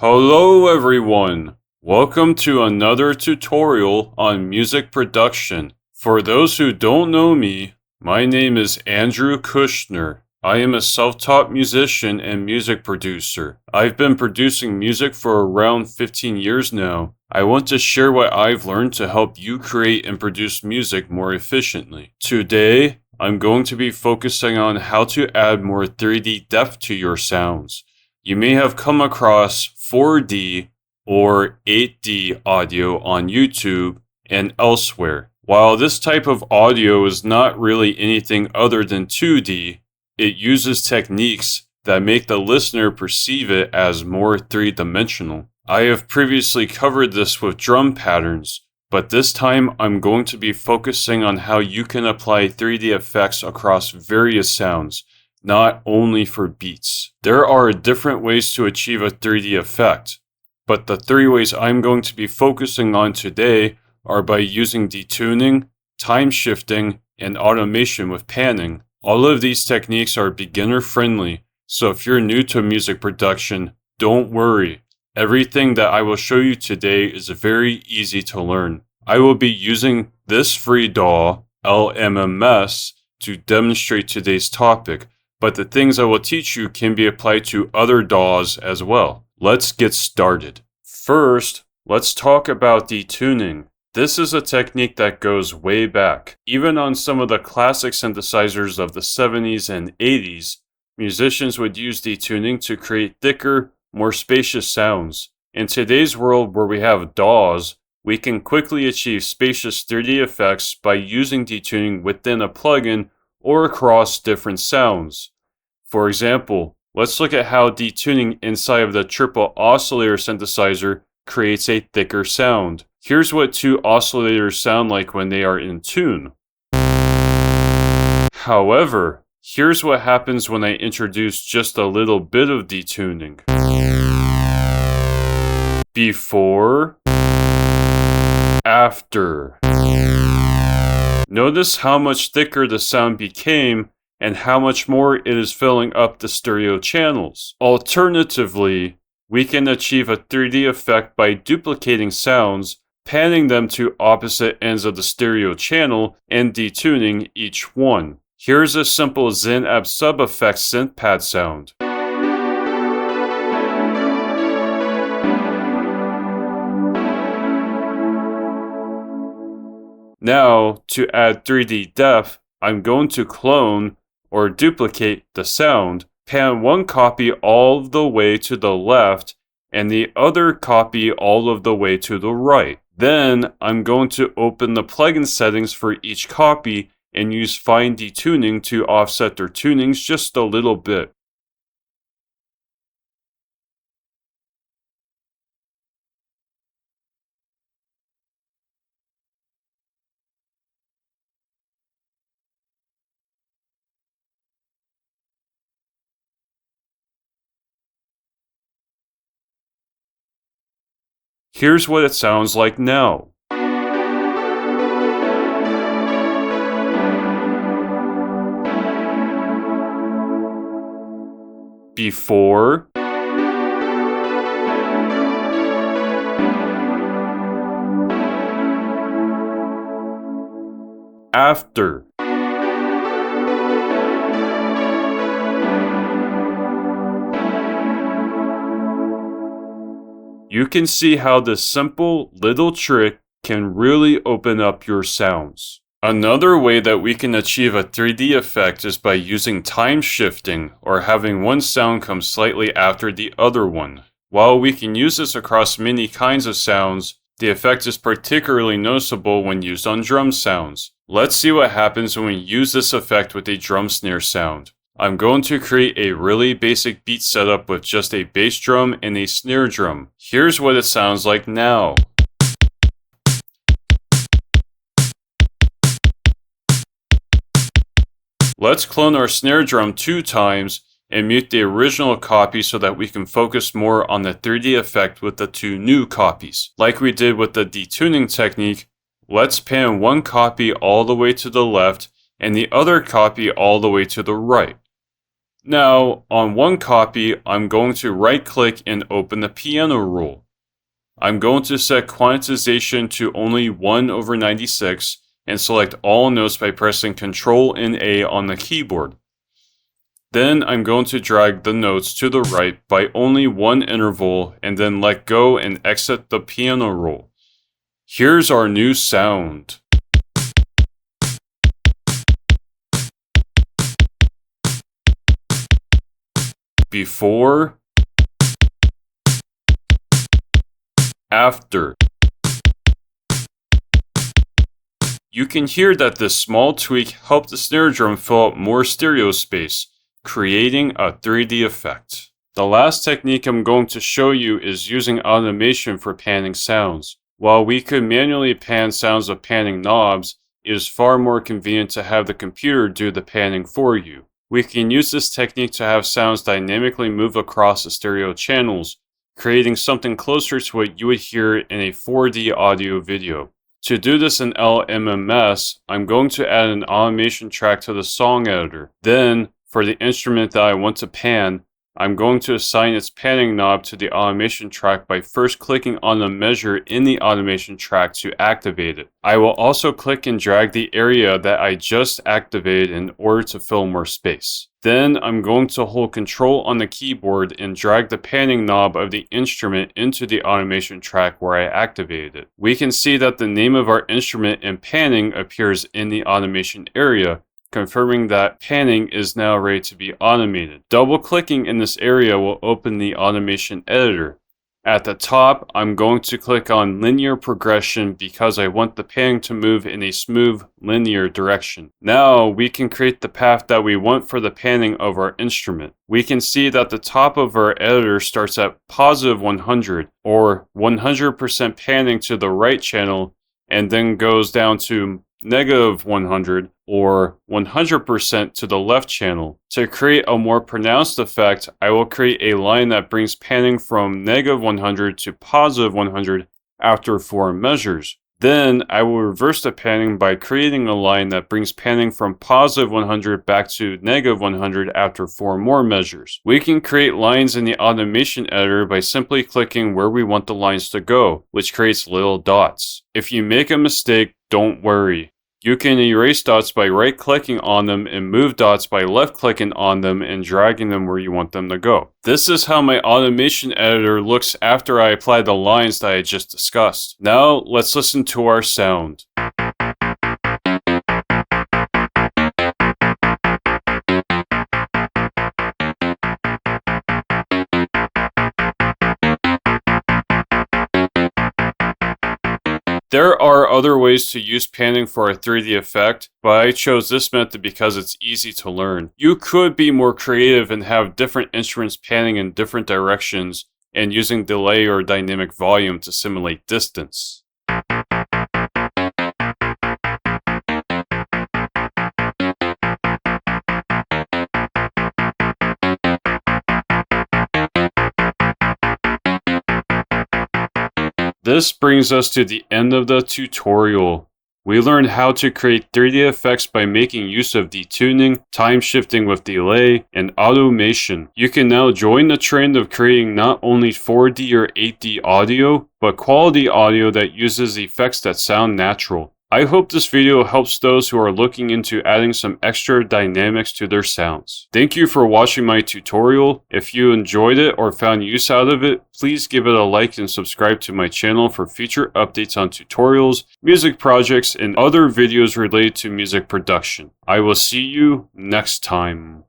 Hello everyone! Welcome to another tutorial on music production. For those who don't know me, my name is Andrew Kushner. I am a self-taught musician and music producer. I've been producing music for around 15 years now. I want to share what I've learned to help you create and produce music more efficiently. Today, I'm going to be focusing on how to add more 3D depth to your sounds. You may have come across 4D or 8D audio on YouTube and elsewhere. While this type of audio is not really anything other than 2D, it uses techniques that make the listener perceive it as more three-dimensional. I have previously covered this with drum patterns, but this time I'm going to be focusing on how you can apply 3D effects across various sounds, not only for beats. There are different ways to achieve a 3D effect, but the three ways I'm going to be focusing on today are by using detuning, time shifting, and automation with panning. All of these techniques are beginner friendly, so if you're new to music production, don't worry. Everything that I will show you today is very easy to learn. I will be using this free DAW, LMMS, to demonstrate today's topic, but the things I will teach you can be applied to other DAWs as well. Let's get started. First, let's talk about detuning. This is a technique that goes way back. Even on some of the classic synthesizers of the 70s and 80s, musicians would use detuning to create thicker, more spacious sounds. In today's world where we have DAWs, we can quickly achieve spacious 3D effects by using detuning within a plugin or across different sounds. For example, let's look at how detuning inside of the triple oscillator synthesizer creates a thicker sound. Here's what two oscillators sound like when they are in tune. However, here's what happens when I introduce just a little bit of detuning. Before, after. Notice how much thicker the sound became and how much more it is filling up the stereo channels. Alternatively, we can achieve a 3D effect by duplicating sounds, panning them to opposite ends of the stereo channel, and detuning each one. Here's a simple Zen-Ab sub-effect synth pad sound. Now, to add 3D depth, I'm going to clone or duplicate the sound, pan one copy all of the way to the left and the other copy all of the way to the right. Then I'm going to open the plugin settings for each copy and use fine detuning to offset their tunings just a little bit. Here's what it sounds like now. Before, after. You can see how this simple little trick can really open up your sounds. Another way that we can achieve a 3D effect is by using time shifting, or having one sound come slightly after the other one. While we can use this across many kinds of sounds, the effect is particularly noticeable when used on drum sounds. Let's see what happens when we use this effect with a drum snare sound. I'm going to create a really basic beat setup with just a bass drum and a snare drum. Here's what it sounds like now. Let's clone our snare drum 2 times and mute the original copy so that we can focus more on the 3D effect with the 2 new copies. Like we did with the detuning technique, let's pan one copy all the way to the left and the other copy all the way to the right. Now, on one copy, I'm going to right-click and open the piano roll. I'm going to set quantization to only 1/96 and select all notes by pressing Ctrl and A on the keyboard. Then I'm going to drag the notes to the right by only one interval and then let go and exit the piano roll. Here's our new sound. Before, after. You can hear that this small tweak helped the snare drum fill up more stereo space, creating a 3D effect. The last technique I'm going to show you is using automation for panning sounds. While we could manually pan sounds with panning knobs, it is far more convenient to have the computer do the panning for you. We can use this technique to have sounds dynamically move across the stereo channels, creating something closer to what you would hear in a 4D audio video. To do this in LMMS, I'm going to add an automation track to the song editor. Then, for the instrument that I want to pan, I'm going to assign its panning knob to the automation track by first clicking on the measure in the automation track to activate it. I will also click and drag the area that I just activated in order to fill more space. Then I'm going to hold Ctrl on the keyboard and drag the panning knob of the instrument into the automation track where I activated it. We can see that the name of our instrument and panning appears in the automation area, confirming that panning is now ready to be automated. Double-clicking in this area will open the automation editor. At the top, I'm going to click on linear progression because I want the panning to move in a smooth, linear direction. Now we can create the path that we want for the panning of our instrument. We can see that the top of our editor starts at +100 or 100% panning to the right channel and then goes down to -100 or 100% to the left channel. To create a more pronounced effect, I will create a line that brings panning from -100 to +100 after 4 measures. Then I will reverse the panning by creating a line that brings panning from +100 back to -100 after 4 more measures. We can create lines in the automation editor by simply clicking where we want the lines to go, which creates little dots. If you make a mistake, don't worry. You can erase dots by right-clicking on them and move dots by left-clicking on them and dragging them where you want them to go. This is how my automation editor looks after I apply the lines that I just discussed. Now, let's listen to our sound. There are other ways to use panning for a 3D effect, but I chose this method because it's easy to learn. You could be more creative and have different instruments panning in different directions and using delay or dynamic volume to simulate distance. This brings us to the end of the tutorial. We learned how to create 3D effects by making use of detuning, time shifting with delay, and automation. You can now join the trend of creating not only 4D or 8D audio, but quality audio that uses effects that sound natural. I hope this video helps those who are looking into adding some extra dynamics to their sounds. Thank you for watching my tutorial. If you enjoyed it or found use out of it, please give it a like and subscribe to my channel for future updates on tutorials, music projects, and other videos related to music production. I will see you next time.